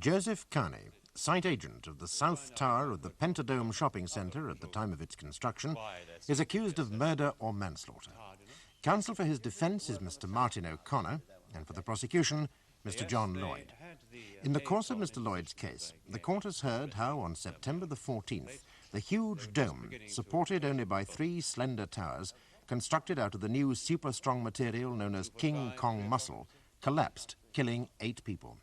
Joseph Kony, site agent of the South Tower of the Pentadome shopping centre at the time of its construction, is accused of murder or manslaughter. Counsel for his defence is Mr. Martin O'Connor, and for the prosecution, Mr. John Lloyd. In the course of Mr. Lloyd's case, the court has heard how on September the 14th, the huge dome, supported only by 3 slender towers, constructed out of the new super-strong material known as King Kong muscle, collapsed, killing 8 people.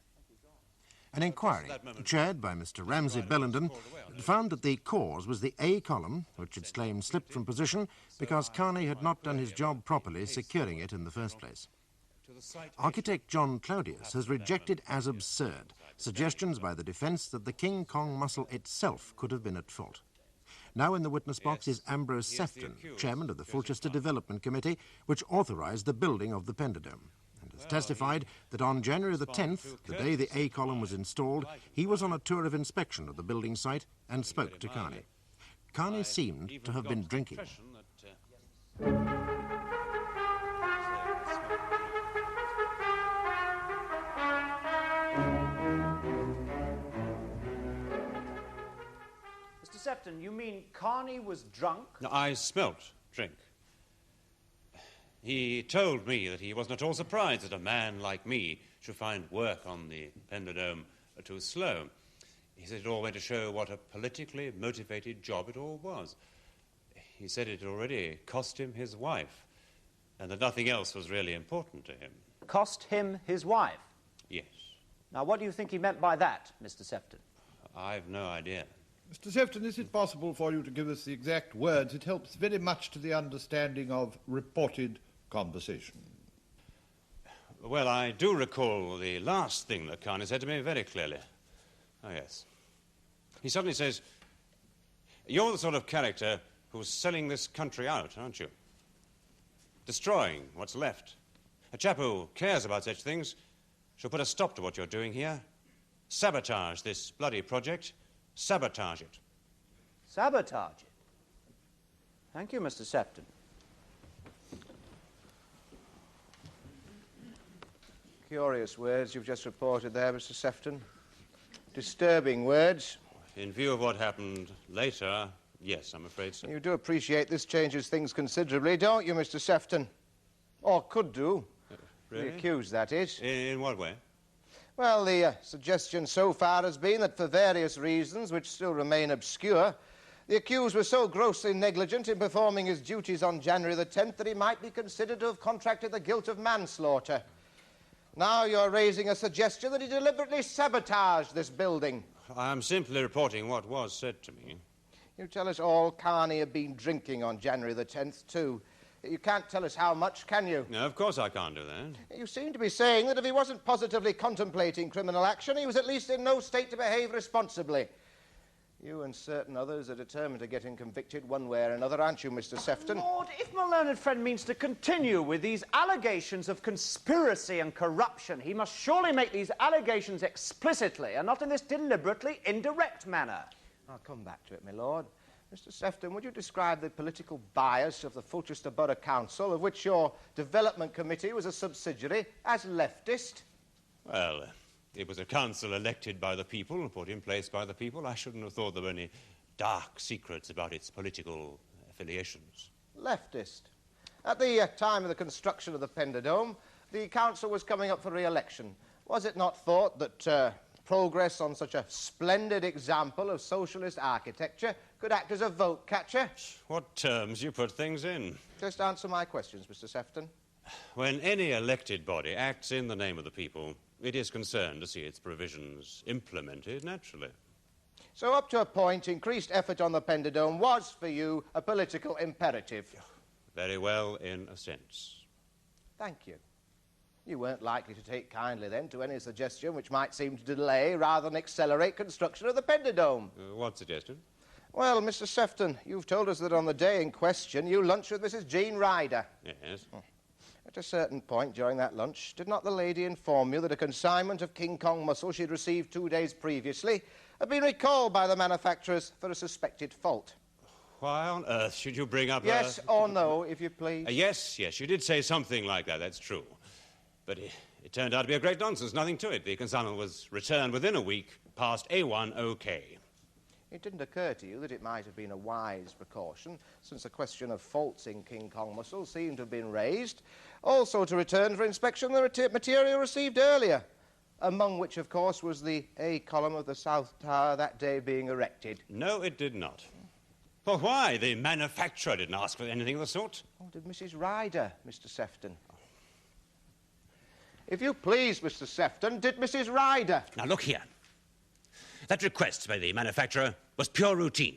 An inquiry, chaired by Mr. Ramsay Bellenden, found that the cause was the A column, which its claim slipped from position because Kony had not done his job properly securing it in the first place. Architect John Claudius has rejected as absurd suggestions by the defence that the King Kong muscle itself could have been at fault. Now in the witness box is Ambrose Sefton, chairman of the Fulchester Development Committee, which authorised the building of the Pentadome, and has testified that on January the 10th, the day the A column was installed, he was on a tour of inspection of the building site and spoke to Kony. Kony seemed to have been drinking. Mr. Sefton, you mean Kony was drunk? No, I smelt drink. He told me that he wasn't at all surprised that a man like me should find work on the Pentadome too slow. He said it all went to show what a politically motivated job it all was. He said it already cost him his wife, and that nothing else was really important to him. Cost him his wife? Yes. Now, what do you think he meant by that, Mr. Sefton? I've no idea. Mr. Sefton, is it possible for you to give us the exact words? It helps very much to the understanding of reported conversation. Well, I do recall the last thing that Kony said to me very clearly. Oh, yes. He suddenly says, "You're the sort of character who's selling this country out, aren't you? Destroying what's left. A chap who cares about such things should put a stop to what you're doing here. Sabotage this bloody project. Sabotage it." Sabotage it? Thank you, Mr. Sefton. Curious words you've just reported there, Mr. Sefton. Disturbing words. In view of what happened later, yes, I'm afraid so. You do appreciate this changes things considerably, don't you, Mr. Sefton? Or could do. Really? The accused, that is. In what way? Well, the suggestion so far has been that for various reasons, which still remain obscure, the accused was so grossly negligent in performing his duties on January the 10th that he might be considered to have contracted the guilt of manslaughter. Now you're raising a suggestion that he deliberately sabotaged this building. I'm simply reporting what was said to me. You tell us all Kony had been drinking on January the 10th, too. You can't tell us how much, can you? No, of course I can't do that. You seem to be saying that if he wasn't positively contemplating criminal action, he was at least in no state to behave responsibly. You and certain others are determined to get him convicted one way or another, aren't you, Mr. Sefton? Lord, if my learned friend means to continue with these allegations of conspiracy and corruption, he must surely make these allegations explicitly and not in this deliberately indirect manner. I'll come back to it, my lord. Mr. Sefton, would you describe the political bias of the Fulchester Borough Council, of which your development committee was a subsidiary, as leftist? Well, it was a council elected by the people and put in place by the people. I shouldn't have thought there were any dark secrets about its political affiliations. Leftist. At the time of the construction of the Pentadome, the council was coming up for re-election. Was it not thought that progress on such a splendid example of socialist architecture could act as a vote catcher? What terms you put things in. Just answer my questions, Mr. Sefton. When any elected body acts in the name of the people, it is concerned to see its provisions implemented naturally. So up to a point, increased effort on the Pentadome was, for you, a political imperative. Very well, in a sense. Thank you. You weren't likely to take kindly, then, to any suggestion which might seem to delay rather than accelerate construction of the Pentadome. What suggestion? Well, Mr. Sefton, you've told us that on the day in question you lunched with Mrs. Jean Ryder. Yes. At a certain point during that lunch, did not the lady inform you that a consignment of King Kong muscle she'd received 2 days previously had been recalled by the manufacturers for a suspected fault? Why on earth should you bring up Yes or no, if you please? Yes, you did say something like that, that's true. But It turned out to be a great nonsense, nothing to it. The consignment was returned within a week, past A1 OK. It didn't occur to you that it might have been a wise precaution, since a question of faults in King Kong muscle seemed to have been raised, also to return for inspection the material received earlier, among which, of course, was the A column of the South Tower that day being erected? No, it did not. Well, why? The manufacturer didn't ask for anything of the sort. Oh, did Mrs. Ryder, Mr. Sefton? If you please, Mr. Sefton, did Mrs. Ryder? Now, look here. That request by the manufacturer was pure routine.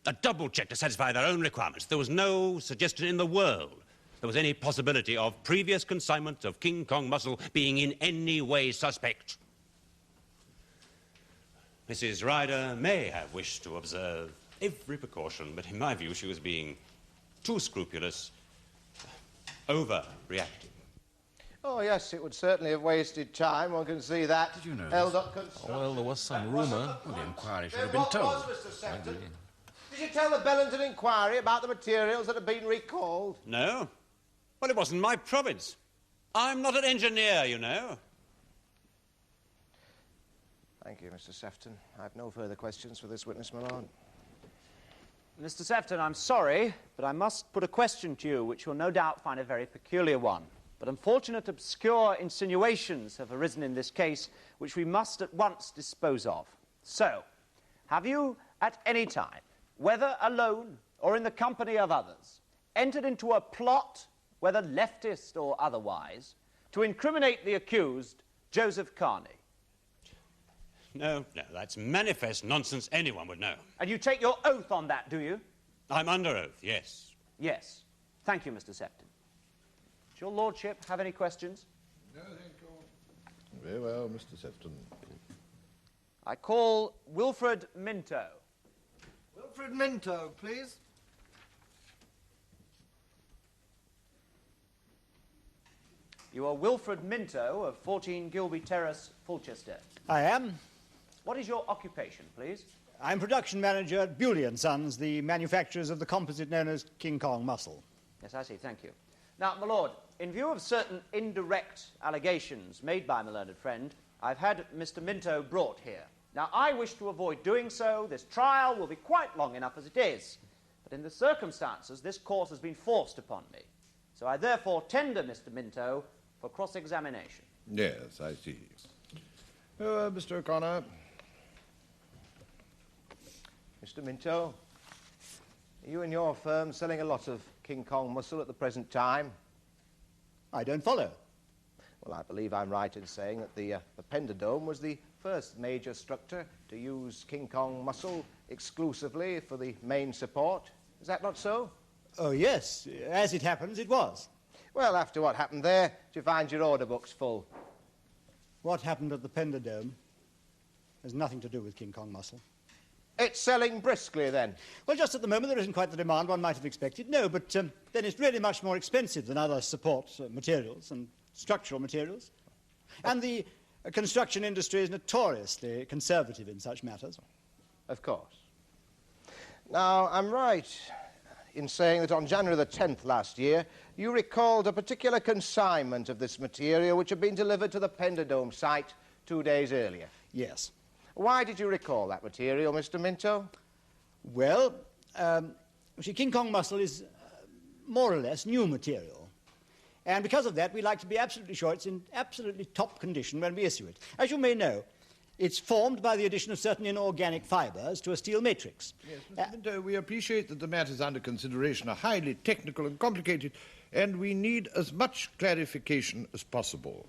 A double check to satisfy their own requirements. There was no suggestion in the world there was any possibility of previous consignment of King Kong muscle being in any way suspect. Mrs. Ryder may have wished to observe every precaution, but in my view she was being too scrupulous, overreacting. Oh, yes, it would certainly have wasted time. One can see that. Did you know? Held up construction. Well, there was some rumour. Well, the inquiry should have been What told. was, Mr. Sefton? Did you tell the Bellington inquiry about the materials that had been recalled? No? Well, it wasn't my province. I'm not an engineer, you know. Thank you, Mr. Sefton. I have no further questions for this witness, my lord. Mr. Sefton, I'm sorry, but I must put a question to you, which you'll no doubt find a very peculiar one. But unfortunate, obscure insinuations have arisen in this case, which we must at once dispose of. So, have you, at any time, whether alone or in the company of others, entered into a plot, whether leftist or otherwise, to incriminate the accused, Joseph Kony? No, that's manifest nonsense. Anyone would know. And you take your oath on that, do you? I'm under oath, yes. Yes. Thank you, Mr. Sefton. Does your lordship have any questions? No, thank you. Very well, Mr. Sefton. I call Wilfred Minto. Wilfred Minto, please. You are Wilfred Minto of 14 Gilby Terrace, Fulchester. I am. What is your occupation, please? I'm production manager at Bewley & Sons, the manufacturers of the composite known as King Kong muscle. Yes, I see. Thank you. Now, my lord, in view of certain indirect allegations made by my learned friend, I've had Mr. Minto brought here. Now, I wish to avoid doing so. This trial will be quite long enough as it is. But in the circumstances, this course has been forced upon me. So I therefore tender Mr. Minto for cross-examination. Yes, I see. Mr. O'Connor. Mr. Minto, are you and your firm selling a lot of King Kong muscle at the present time? I don't follow. Well, I believe I'm right in saying that the Penderdome was the first major structure to use King Kong muscle exclusively for the main support. Is that not so? Oh, yes. As it happens, it was. Well, after what happened there, did you find your order books full? What happened at the Penderdome has nothing to do with King Kong muscle. It's selling briskly, then? Well, just at the moment, there isn't quite the demand one might have expected. No, but then it's really much more expensive than other support materials and structural materials. And the construction industry is notoriously conservative in such matters. Of course. Now, I'm right in saying that on January the 10th last year, you recalled a particular consignment of this material which had been delivered to the Penderdome site 2 days earlier. Yes. Why did you recall that material, Mr. Minto? Well, see, King Kong muscle is more or less new material. And because of that, we like to be absolutely sure it's in absolutely top condition when we issue it. As you may know, it's formed by the addition of certain inorganic fibres to a steel matrix. Yes, Mr. Minto, we appreciate that the matters under consideration are highly technical and complicated, and we need as much clarification as possible.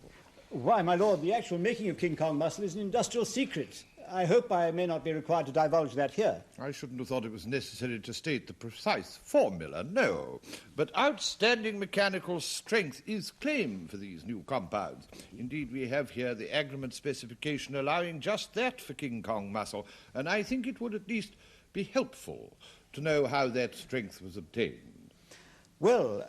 Why, my lord, the actual making of King Kong muscle is an industrial secret. I hope I may not be required to divulge that here. I shouldn't have thought it was necessary to state the precise formula, no. But outstanding mechanical strength is claimed for these new compounds. Indeed, we have here the agreement specification allowing just that for King Kong muscle, and I think it would at least be helpful to know how that strength was obtained. Well,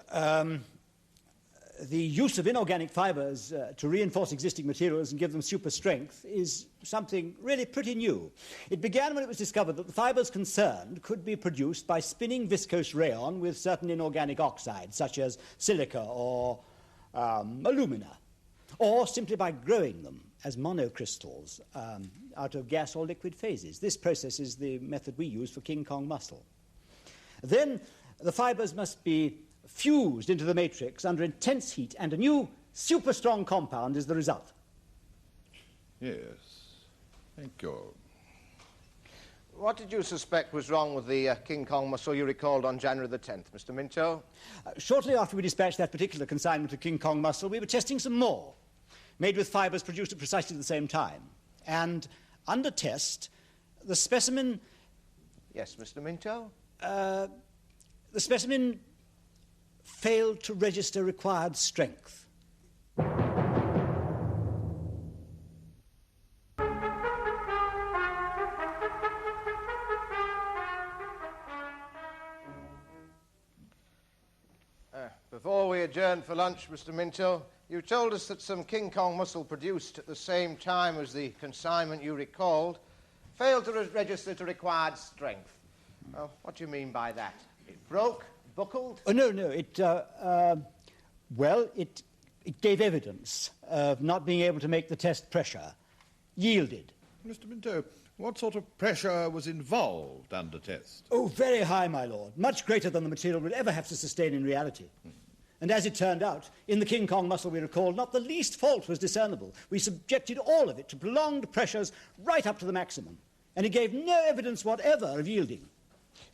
the use of inorganic fibres to reinforce existing materials and give them super strength is something really pretty new. It began when it was discovered that the fibres concerned could be produced by spinning viscose rayon with certain inorganic oxides, such as silica or alumina. or simply by growing them as monocrystals out of gas or liquid phases. This process is the method we use for King Kong mussel. Then the fibres must be fused into the matrix under intense heat, and a new super strong compound is the result. Yes. Thank you. What did you suspect was wrong with the King Kong mussel you recalled on January the 10th, Mr. Minto? Shortly after we dispatched that particular consignment of King Kong mussel, we were testing some more, made with fibres produced at precisely the same time. And under test, the specimen... Yes, Mr. Minto? The specimen failed to register required strength. Before we adjourn for lunch, Mr. Minto, you told us that some King Kong mussel produced at the same time as the consignment you recalled failed to register to required strength. What do you mean by that? It broke? Buckled? Oh, no. It gave evidence of not being able to make the test pressure. Yielded. Mr. Minto, what sort of pressure was involved under test? Oh, very high, my lord. Much greater than the material would ever have to sustain in reality. And as it turned out, in the King Kong mussel we recalled, not the least fault was discernible. We subjected all of it to prolonged pressures right up to the maximum, and it gave no evidence whatever of yielding.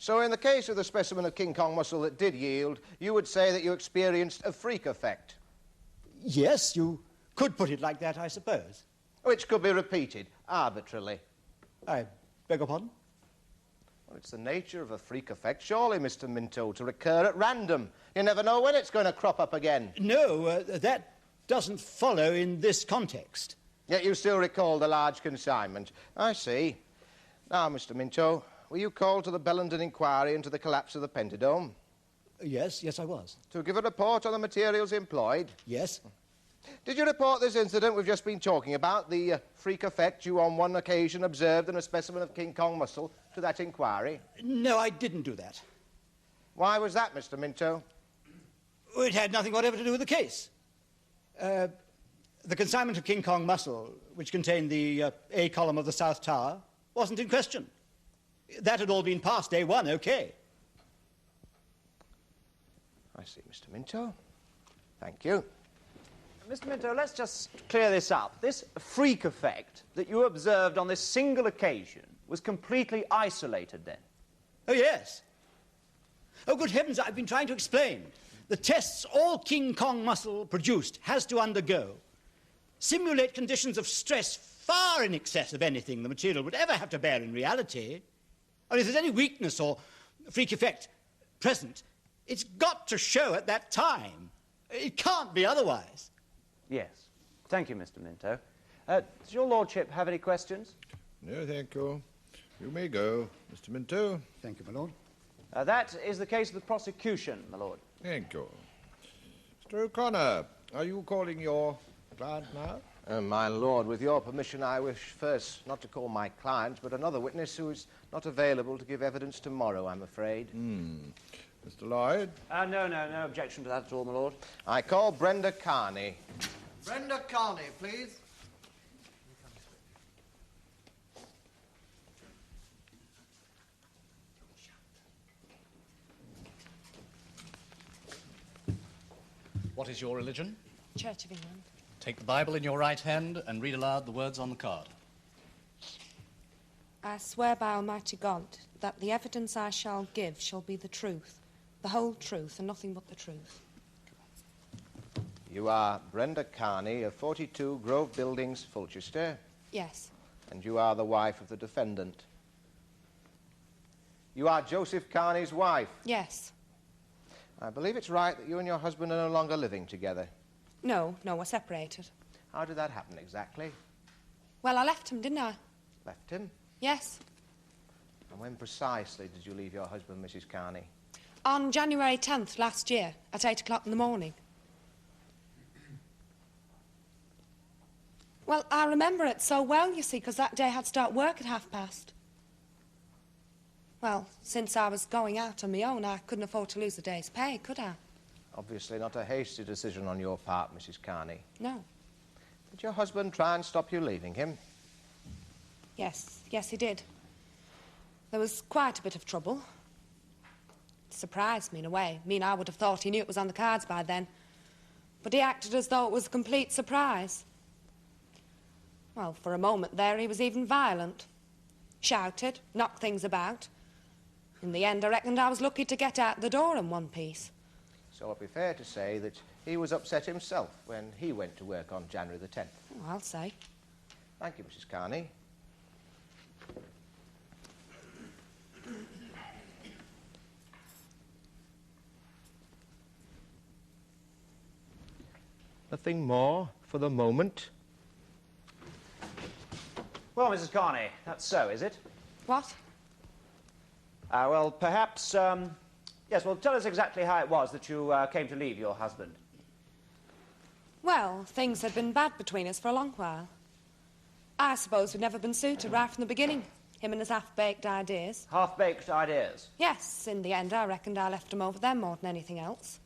So in the case of the specimen of King Kong mussel that did yield, you would say that you experienced a freak effect? Yes, you could put it like that, I suppose. Which could be repeated arbitrarily. I beg your pardon? Well, it's the nature of a freak effect, surely, Mr. Minto, to recur at random. You never know when it's going to crop up again. No, that doesn't follow in this context. Yet you still recall the large consignment. I see. Now, Mr. Minto, were you called to the Bellenden inquiry into the collapse of the Pentadome? Yes, I was. To give a report on the materials employed? Yes. Did you report this incident we've just been talking about, the freak effect you on one occasion observed in a specimen of King Kong mussel, to that inquiry? No, I didn't do that. Why was that, Mr. Minto? It had nothing whatever to do with the case. The consignment of King Kong mussel, which contained the A column of the South Tower, wasn't in question. That had all been passed day one, OK. I see, Mr. Minto. Thank you. Mr. Minto, let's just clear this up. This freak effect that you observed on this single occasion was completely isolated then? Oh, yes. Oh, good heavens, I've been trying to explain. The tests all King Kong mussel produced has to undergo simulate conditions of stress far in excess of anything the material would ever have to bear in reality. And if there's any weakness or freak effect present, it's got to show at that time. It can't be otherwise. Yes. Thank you, Mr. Minto. Does your lordship have any questions? No, thank you. You may go, Mr. Minto. Thank you, my lord. That is the case of the prosecution, my lord. Thank you. Mr. O'Connor, are you calling your client now? My lord, with your permission, I wish first not to call my client, but another witness who is not available to give evidence tomorrow, I'm afraid. Mr. Lloyd? No objection to that at all, my lord. I call Brenda Kony. Brenda Kony, please. What is your religion? Church of England. Take the Bible in your right hand and read aloud the words on the card. I swear by Almighty God that the evidence I shall give shall be the truth, the whole truth, and nothing but the truth. You are Brenda Kony of 42 Grove Buildings, Fulchester? Yes. And you are the wife of the defendant? You are Joseph Kony's wife? Yes. I believe it's right that you and your husband are no longer living together. No, we're separated. How did that happen exactly? Well, I left him, didn't I? Left him? Yes. And when precisely did you leave your husband, Mrs. Kony? On January 10th last year, at 8 o'clock in the morning. Well, I remember it so well, you see, because that day I'd start work at past. Well, since I was going out on my own, I couldn't afford to lose a day's pay, could I? Obviously not a hasty decision on your part, Mrs. Kony. No. Did your husband try and stop you leaving him? Yes, he did. There was quite a bit of trouble. It surprised me in a way. I would have thought he knew it was on the cards by then. But he acted as though it was a complete surprise. Well, for a moment there, he was even violent. Shouted, knocked things about. In the end, I reckoned I was lucky to get out the door in one piece. So it'd be fair to say that he was upset himself when he went to work on January the 10th. Oh, I'll say. Thank you, Mrs. Carney. Nothing more for the moment. Well, Mrs. Kony, that's so, is it? What? Well, perhaps, yes, well, tell us exactly how it was that you came to leave your husband. Well, things had been bad between us for a long while. I suppose we'd never been suited right from the beginning, him and his half-baked ideas. Half-baked ideas? Yes, in the end, I reckoned I left him over them more than anything else.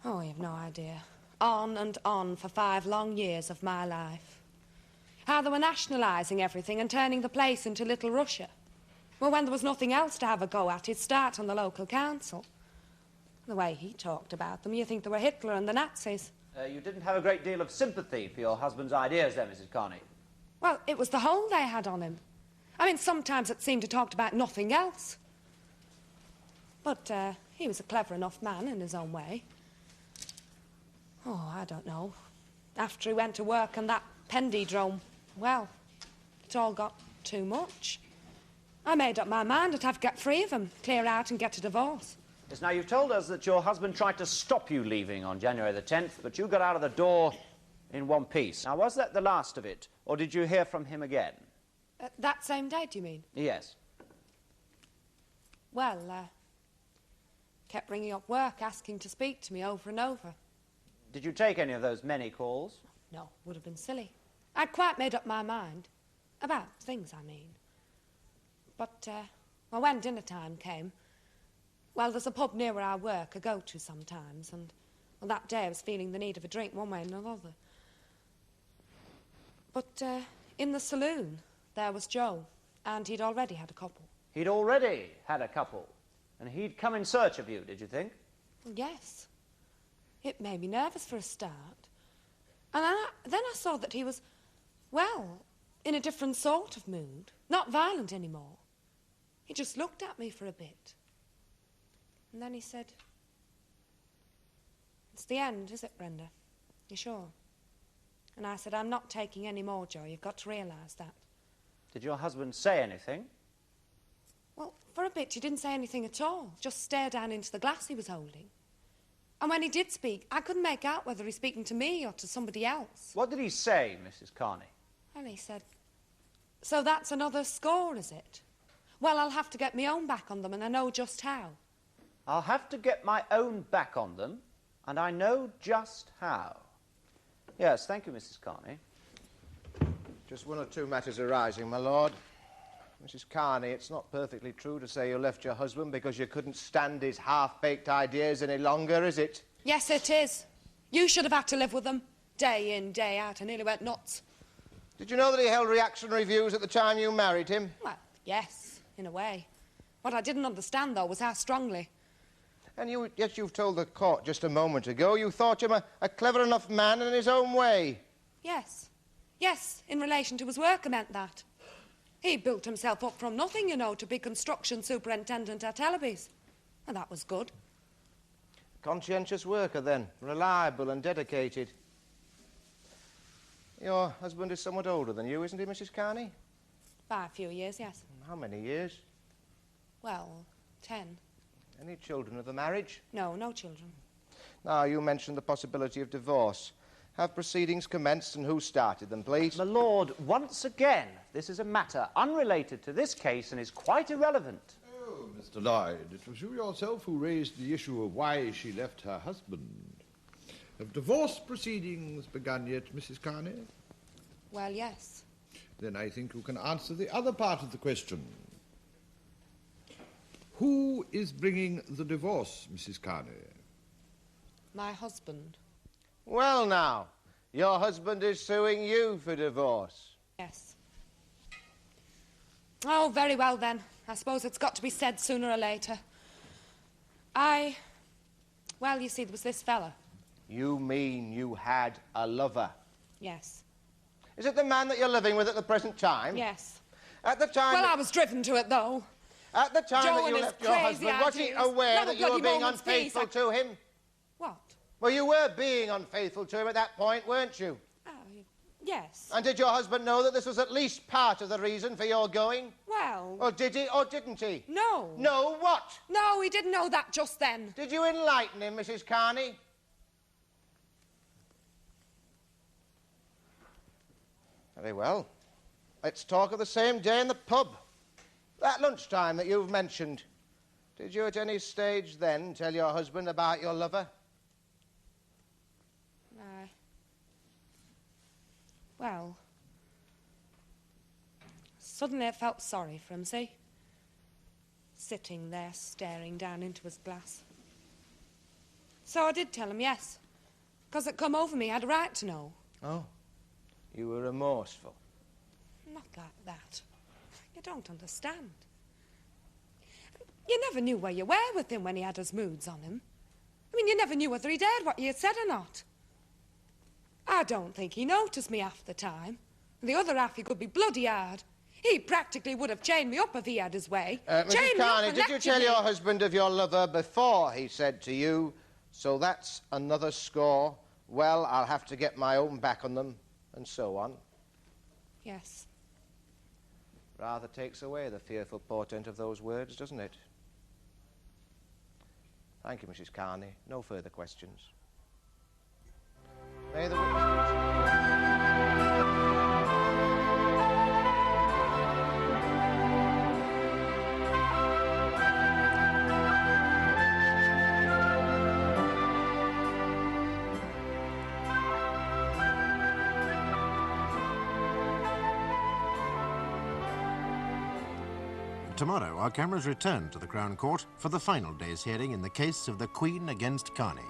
Oh, you've no idea. On and on for 5 long years of my life. How they were nationalising everything and turning the place into Little Russia. Well, when there was nothing else to have a go at, he'd start on the local council. The way he talked about them, you think they were Hitler and the Nazis. You didn't have a great deal of sympathy for your husband's ideas then, Mrs. Kony. Well, it was the hold they had on him. I mean, sometimes it seemed to talk about nothing else. But he was a clever enough man in his own way. Oh, I don't know. After he went to work on that pendydrome, well, it all got too much. I made up my mind I'd have to get free of him, clear out and get a divorce. Yes, now, you've told us that your husband tried to stop you leaving on January the 10th, but you got out of the door in one piece. Now, was that the last of it, or did you hear from him again? That same day, do you mean? Yes. Well, kept ringing up work, asking to speak to me over and over. Did you take any of those many calls? No, would have been silly. I'd quite made up my mind. About things, I mean. But, well, when dinner time came, well, there's a pub near where I work I go to sometimes, and well, that day I was feeling the need of a drink one way and another. But in the saloon, there was Joe, and he'd already had a couple. He'd already had a couple? And he'd come in search of you, did you think? Well, yes. It made me nervous for a start. And then I saw that he was, well, in a different sort of mood. Not violent anymore. He just looked at me for a bit. And then he said, "It's the end, is it, Brenda? You sure?" And I said, "I'm not taking any more, Joe. You've got to realise that." Did your husband say anything? Well, for a bit, he didn't say anything at all. Just stared down into the glass he was holding. And when he did speak, I couldn't make out whether he's speaking to me or to somebody else. What did he say, Mrs. Carney? And he said, "So that's another score, is it? Well, I'll have to get my own back on them, and I know just how." I'll have to get my own back on them, and I know just how. Yes, thank you, Mrs. Carney. Just one or two matters arising, my lord. Mrs. Carney, it's not perfectly true to say you left your husband because you couldn't stand his half-baked ideas any longer, is it? Yes, it is. You should have had to live with them. Day in, day out. I nearly went nuts. Did you know that he held reactionary views at the time you married him? Well, yes, in a way. What I didn't understand, though, was how strongly. And yet you've told the court just a moment ago you thought him a clever enough man in his own way. Yes. Yes, in relation to his work, I meant that. He built himself up from nothing, you know, to be construction superintendent at Ellaby's. And that was good. Conscientious worker, then. Reliable and dedicated. Your husband is somewhat older than you, isn't he, Mrs. Carney? By a few years, yes. How many years? Well, 10. Any children of the marriage? No, no children. Now, you mentioned the possibility of divorce. Have proceedings commenced, and who started them, please? My lord, once again, this is a matter unrelated to this case and is quite irrelevant. Oh, Mr. Lloyd, it was you yourself who raised the issue of why she left her husband. Have divorce proceedings begun yet, Mrs. Carney? Well, yes. Then I think you can answer the other part of the question. Who is bringing the divorce, Mrs. Carney? My husband. Well, now, Your husband is suing you for divorce. Yes. Oh, very well then. I suppose it's got to be said sooner or later. Well, you see, there was this fella. You mean you had a lover? Yes. Is it the man that you're living with at the present time? Yes. At the time... Well, I was driven to it, though. At the time Joe that you and left his your crazy husband, was he ideas. aware Not a that you were bloody being moment's peace. unfaithful to him? What? Well, you were being unfaithful to him at that point, weren't you? Yes. And did your husband know that this was at least part of the reason for your going? Well... Or did he, or didn't he? No. No what? No, he didn't know that just then. Did you enlighten him, Mrs. Carney? Very well. Let's talk of the same day in the pub. That lunchtime that you've mentioned. Did you at any stage then tell your husband about your lover? Well, suddenly I felt sorry for him, see? Sitting there staring down into his glass. So I did tell him, yes. Because it come over me, I had a right to know. Oh, you were remorseful. Not like that. You don't understand. You never knew where you were with him when he had his moods on him. I mean, you never knew whether he'd heard what you had said or not. I don't think he noticed me half the time. The other half he could be bloody hard. He practically would have chained me up if he had his way. Mrs. Carney, did you tell your husband of your lover before he said to you, so that's another score, well, I'll have to get my own back on them, and so on? Yes. Rather takes away the fearful portent of those words, doesn't it? Thank you, Mrs. Carney. No further questions. May the Tomorrow, our cameras return to the Crown Court for the final day's hearing in the case of the Queen against Carney.